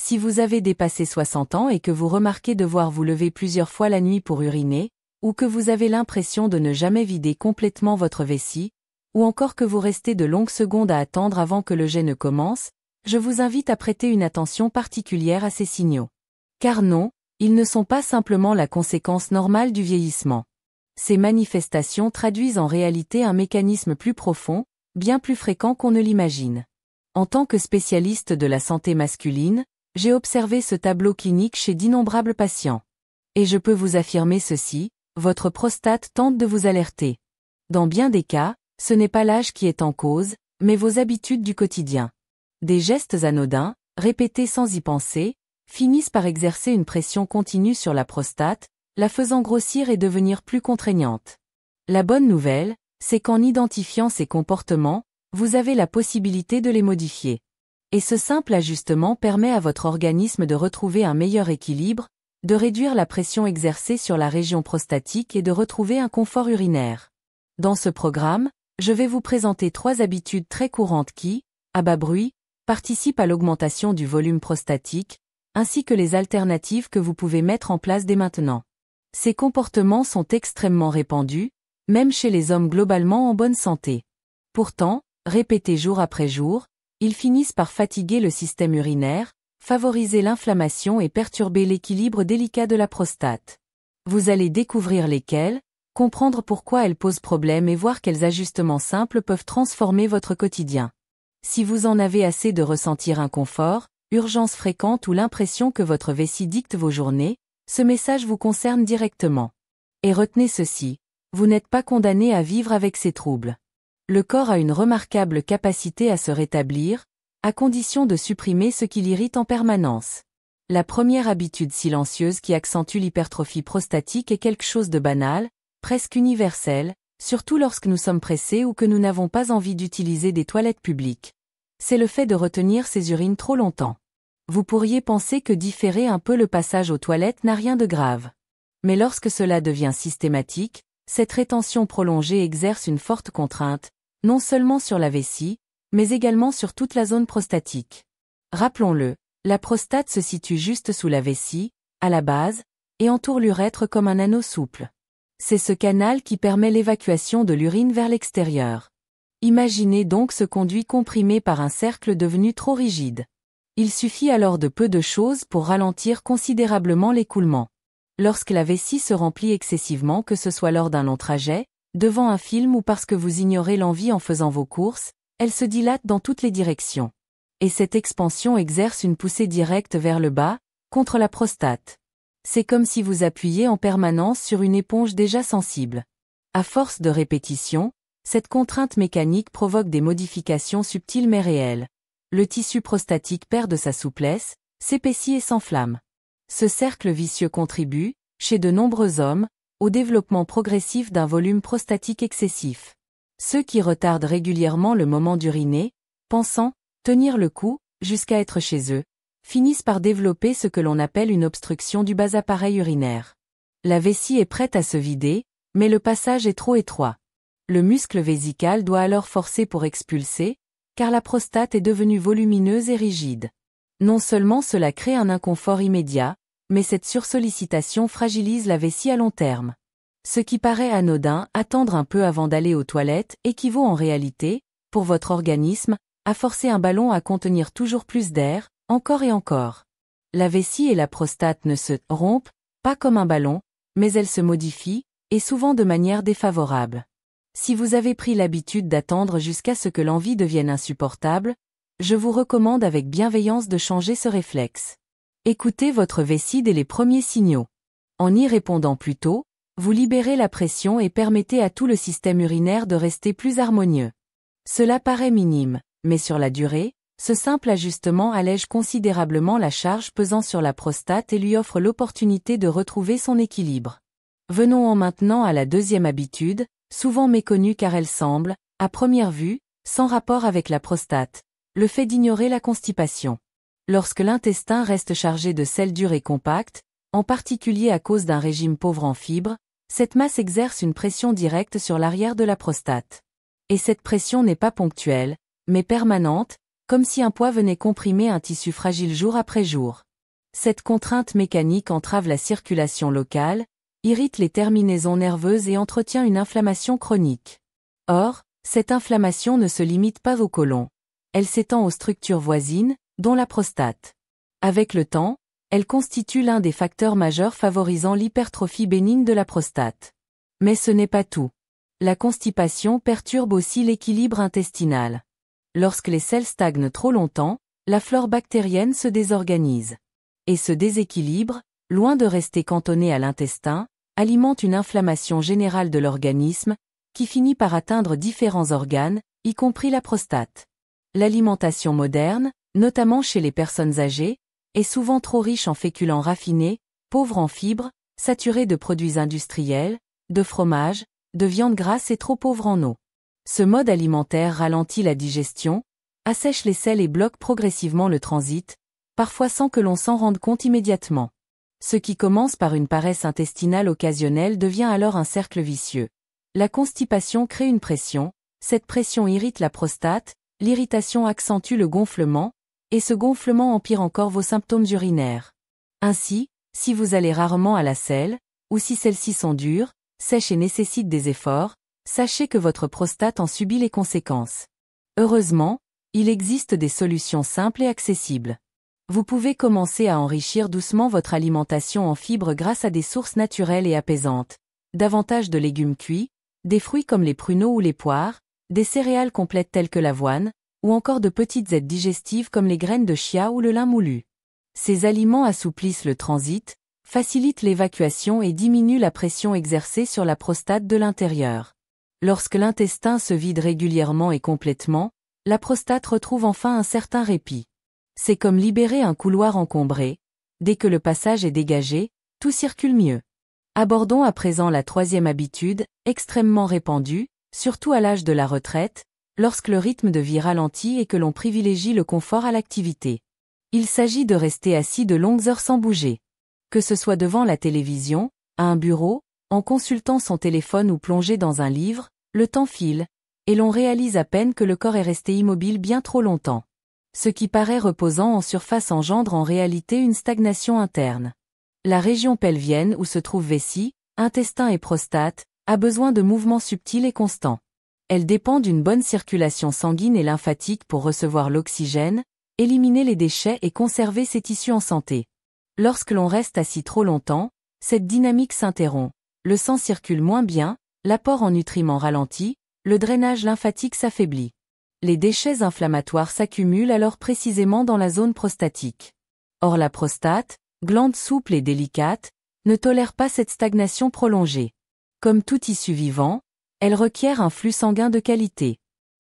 Si vous avez dépassé 60 ans et que vous remarquez devoir vous lever plusieurs fois la nuit pour uriner, ou que vous avez l'impression de ne jamais vider complètement votre vessie, ou encore que vous restez de longues secondes à attendre avant que le jet ne commence, je vous invite à prêter une attention particulière à ces signaux. Car non, ils ne sont pas simplement la conséquence normale du vieillissement. Ces manifestations traduisent en réalité un mécanisme plus profond, bien plus fréquent qu'on ne l'imagine. En tant que spécialiste de la santé masculine, j'ai observé ce tableau clinique chez d'innombrables patients. Et je peux vous affirmer ceci, votre prostate tente de vous alerter. Dans bien des cas, ce n'est pas l'âge qui est en cause, mais vos habitudes du quotidien. Des gestes anodins, répétés sans y penser, finissent par exercer une pression continue sur la prostate, la faisant grossir et devenir plus contraignante. La bonne nouvelle, c'est qu'en identifiant ces comportements, vous avez la possibilité de les modifier. Et ce simple ajustement permet à votre organisme de retrouver un meilleur équilibre, de réduire la pression exercée sur la région prostatique et de retrouver un confort urinaire. Dans ce programme, je vais vous présenter 3 habitudes très courantes qui, à bas bruit, participent à l'augmentation du volume prostatique, ainsi que les alternatives que vous pouvez mettre en place dès maintenant. Ces comportements sont extrêmement répandus, même chez les hommes globalement en bonne santé. Pourtant, répétés jour après jour, ils finissent par fatiguer le système urinaire, favoriser l'inflammation et perturber l'équilibre délicat de la prostate. Vous allez découvrir lesquels, comprendre pourquoi elles posent problème et voir quels ajustements simples peuvent transformer votre quotidien. Si vous en avez assez de ressentir inconfort, urgence fréquente ou l'impression que votre vessie dicte vos journées, ce message vous concerne directement. Et retenez ceci, vous n'êtes pas condamné à vivre avec ces troubles. Le corps a une remarquable capacité à se rétablir, à condition de supprimer ce qui l'irrite en permanence. La première habitude silencieuse qui accentue l'hypertrophie prostatique est quelque chose de banal, presque universel, surtout lorsque nous sommes pressés ou que nous n'avons pas envie d'utiliser des toilettes publiques. C'est le fait de retenir ses urines trop longtemps. Vous pourriez penser que différer un peu le passage aux toilettes n'a rien de grave. Mais lorsque cela devient systématique, cette rétention prolongée exerce une forte contrainte, non seulement sur la vessie, mais également sur toute la zone prostatique. Rappelons-le, la prostate se situe juste sous la vessie, à la base, et entoure l'urètre comme un anneau souple. C'est ce canal qui permet l'évacuation de l'urine vers l'extérieur. Imaginez donc ce conduit comprimé par un cercle devenu trop rigide. Il suffit alors de peu de choses pour ralentir considérablement l'écoulement. Lorsque la vessie se remplit excessivement, que ce soit lors d'un long trajet, devant un film ou parce que vous ignorez l'envie en faisant vos courses, elle se dilate dans toutes les directions. Et cette expansion exerce une poussée directe vers le bas, contre la prostate. C'est comme si vous appuyiez en permanence sur une éponge déjà sensible. À force de répétition, cette contrainte mécanique provoque des modifications subtiles mais réelles. Le tissu prostatique perd de sa souplesse, s'épaissit et s'enflamme. Ce cercle vicieux contribue, chez de nombreux hommes, au développement progressif d'un volume prostatique excessif. Ceux qui retardent régulièrement le moment d'uriner, pensant tenir le coup, jusqu'à être chez eux, finissent par développer ce que l'on appelle une obstruction du bas appareil urinaire. La vessie est prête à se vider, mais le passage est trop étroit. Le muscle vésical doit alors forcer pour expulser, car la prostate est devenue volumineuse et rigide. Non seulement cela crée un inconfort immédiat, mais cette sursollicitation fragilise la vessie à long terme. Ce qui paraît anodin, attendre un peu avant d'aller aux toilettes, équivaut en réalité, pour votre organisme, à forcer un ballon à contenir toujours plus d'air, encore et encore. La vessie et la prostate ne se rompent pas comme un ballon, mais elles se modifient, et souvent de manière défavorable. Si vous avez pris l'habitude d'attendre jusqu'à ce que l'envie devienne insupportable, je vous recommande avec bienveillance de changer ce réflexe. Écoutez votre vessie dès les premiers signaux. En y répondant plus tôt, vous libérez la pression et permettez à tout le système urinaire de rester plus harmonieux. Cela paraît minime, mais sur la durée, ce simple ajustement allège considérablement la charge pesant sur la prostate et lui offre l'opportunité de retrouver son équilibre. Venons-en maintenant à la deuxième habitude, souvent méconnue car elle semble, à première vue, sans rapport avec la prostate, le fait d'ignorer la constipation. Lorsque l'intestin reste chargé de sel dur et compact, en particulier à cause d'un régime pauvre en fibres, cette masse exerce une pression directe sur l'arrière de la prostate. Et cette pression n'est pas ponctuelle, mais permanente, comme si un poids venait comprimer un tissu fragile jour après jour. Cette contrainte mécanique entrave la circulation locale, irrite les terminaisons nerveuses et entretient une inflammation chronique. Or, cette inflammation ne se limite pas au côlon. Elle s'étend aux structures voisines, dont la prostate. Avec le temps, elle constitue l'un des facteurs majeurs favorisant l'hypertrophie bénigne de la prostate. Mais ce n'est pas tout. La constipation perturbe aussi l'équilibre intestinal. Lorsque les selles stagnent trop longtemps, la flore bactérienne se désorganise. Et ce déséquilibre, loin de rester cantonné à l'intestin, alimente une inflammation générale de l'organisme, qui finit par atteindre différents organes, y compris la prostate. L'alimentation moderne, notamment chez les personnes âgées, est souvent trop riche en féculents raffinés, pauvre en fibres, saturée de produits industriels, de fromage, de viande grasse et trop pauvre en eau. Ce mode alimentaire ralentit la digestion, assèche les selles et bloque progressivement le transit, parfois sans que l'on s'en rende compte immédiatement. Ce qui commence par une paresse intestinale occasionnelle devient alors un cercle vicieux. La constipation crée une pression, cette pression irrite la prostate, l'irritation accentue le gonflement, et ce gonflement empire encore vos symptômes urinaires. Ainsi, si vous allez rarement à la selle, ou si celles-ci sont dures, sèches et nécessitent des efforts, sachez que votre prostate en subit les conséquences. Heureusement, il existe des solutions simples et accessibles. Vous pouvez commencer à enrichir doucement votre alimentation en fibres grâce à des sources naturelles et apaisantes, davantage de légumes cuits, des fruits comme les pruneaux ou les poires, des céréales complètes telles que l'avoine, ou encore de petites aides digestives comme les graines de chia ou le lin moulu. Ces aliments assouplissent le transit, facilitent l'évacuation et diminuent la pression exercée sur la prostate de l'intérieur. Lorsque l'intestin se vide régulièrement et complètement, la prostate retrouve enfin un certain répit. C'est comme libérer un couloir encombré. Dès que le passage est dégagé, tout circule mieux. Abordons à présent la troisième habitude, extrêmement répandue, surtout à l'âge de la retraite, lorsque le rythme de vie ralentit et que l'on privilégie le confort à l'activité. Il s'agit de rester assis de longues heures sans bouger. Que ce soit devant la télévision, à un bureau, en consultant son téléphone ou plongé dans un livre, le temps file, et l'on réalise à peine que le corps est resté immobile bien trop longtemps. Ce qui paraît reposant en surface engendre en réalité une stagnation interne. La région pelvienne où se trouvent vessie, intestin et prostate, a besoin de mouvements subtils et constants. Elle dépend d'une bonne circulation sanguine et lymphatique pour recevoir l'oxygène, éliminer les déchets et conserver ses tissus en santé. Lorsque l'on reste assis trop longtemps, cette dynamique s'interrompt, le sang circule moins bien, l'apport en nutriments ralentit, le drainage lymphatique s'affaiblit. Les déchets inflammatoires s'accumulent alors précisément dans la zone prostatique. Or la prostate, glande souple et délicate, ne tolère pas cette stagnation prolongée. Comme tout tissu vivant, elle requiert un flux sanguin de qualité.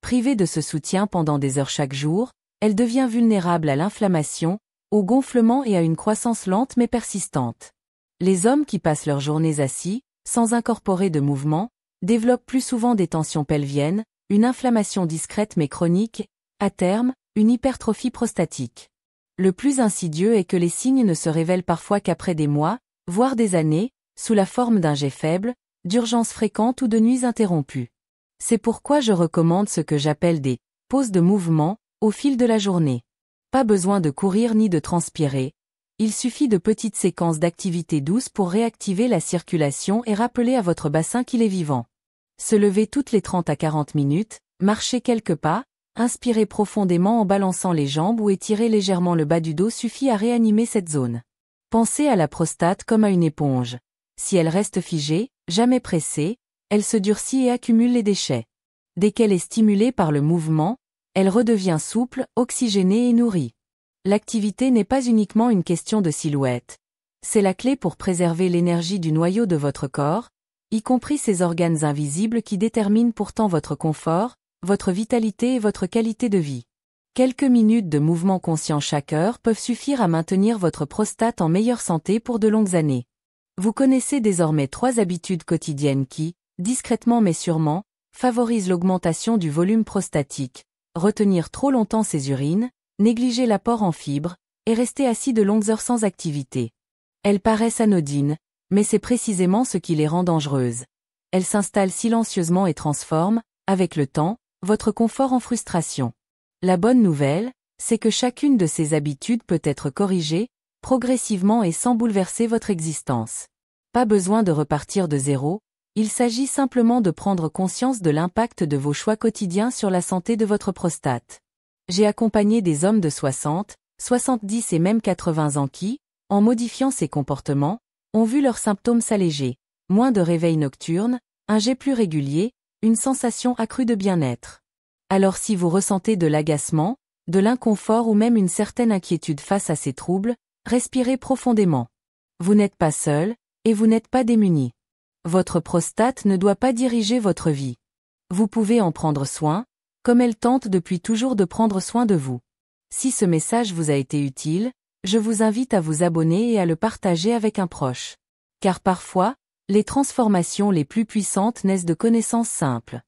Privée de ce soutien pendant des heures chaque jour, elle devient vulnérable à l'inflammation, au gonflement et à une croissance lente mais persistante. Les hommes qui passent leurs journées assis, sans incorporer de mouvement, développent plus souvent des tensions pelviennes, une inflammation discrète mais chronique, à terme, une hypertrophie prostatique. Le plus insidieux est que les signes ne se révèlent parfois qu'après des mois, voire des années, sous la forme d'un jet faible, d'urgences fréquentes ou de nuits interrompues. C'est pourquoi je recommande ce que j'appelle des pauses de mouvement au fil de la journée. Pas besoin de courir ni de transpirer. Il suffit de petites séquences d'activités douces pour réactiver la circulation et rappeler à votre bassin qu'il est vivant. Se lever toutes les 30 à 40 minutes, marcher quelques pas, inspirer profondément en balançant les jambes ou étirer légèrement le bas du dos suffit à réanimer cette zone. Pensez à la prostate comme à une éponge. Si elle reste figée, jamais pressée, elle se durcit et accumule les déchets. Dès qu'elle est stimulée par le mouvement, elle redevient souple, oxygénée et nourrie. L'activité n'est pas uniquement une question de silhouette. C'est la clé pour préserver l'énergie du noyau de votre corps, y compris ces organes invisibles qui déterminent pourtant votre confort, votre vitalité et votre qualité de vie. Quelques minutes de mouvement conscient chaque heure peuvent suffire à maintenir votre prostate en meilleure santé pour de longues années. Vous connaissez désormais 3 habitudes quotidiennes qui, discrètement mais sûrement, favorisent l'augmentation du volume prostatique, retenir trop longtemps ses urines, négliger l'apport en fibres, et rester assis de longues heures sans activité. Elles paraissent anodines, mais c'est précisément ce qui les rend dangereuses. Elles s'installent silencieusement et transforment, avec le temps, votre confort en frustration. La bonne nouvelle, c'est que chacune de ces habitudes peut être corrigée, progressivement et sans bouleverser votre existence. Pas besoin de repartir de zéro, il s'agit simplement de prendre conscience de l'impact de vos choix quotidiens sur la santé de votre prostate. J'ai accompagné des hommes de 60, 70 et même 80 ans qui, en modifiant ces comportements, ont vu leurs symptômes s'alléger, moins de réveils nocturnes, un jet plus régulier, une sensation accrue de bien-être. Alors si vous ressentez de l'agacement, de l'inconfort ou même une certaine inquiétude face à ces troubles, respirez profondément. Vous n'êtes pas seul, et vous n'êtes pas démuni. Votre prostate ne doit pas diriger votre vie. Vous pouvez en prendre soin, comme elle tente depuis toujours de prendre soin de vous. Si ce message vous a été utile, je vous invite à vous abonner et à le partager avec un proche. Car parfois, les transformations les plus puissantes naissent de connaissances simples.